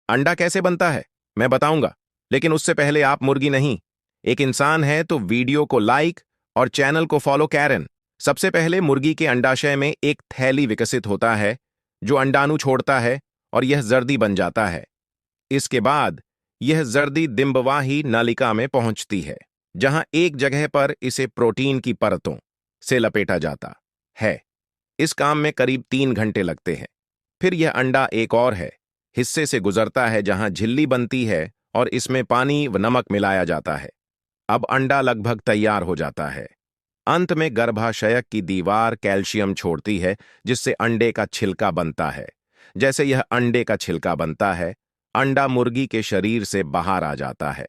अंडा कैसे बनता है मैं बताऊंगा, लेकिन उससे पहले आप मुर्गी नहीं, एक इंसान है तो वीडियो को लाइक और चैनल को फॉलो कैरन। सबसे पहले मुर्गी के अंडाशय में एक थैली विकसित होता है जो अंडाणु छोड़ता है और यह जर्दी बन जाता है। इसके बाद यह जर्दी डिंबवाही नलिका में पहुंचती है, जहां एक जगह पर इसे प्रोटीन की परतों से लपेटा जाता है। इस काम में करीब 3 घंटे लगते हैं। फिर यह अंडा एक और है हिस्से से गुजरता है जहां झिल्ली बनती है और इसमें पानी व नमक मिलाया जाता है। अब अंडा लगभग तैयार हो जाता है। अंत में गर्भाशय की दीवार कैल्शियम छोड़ती है जिससे अंडे का छिलका बनता है। जैसे यह अंडे का छिलका बनता है, अंडा मुर्गी के शरीर से बाहर आ जाता है।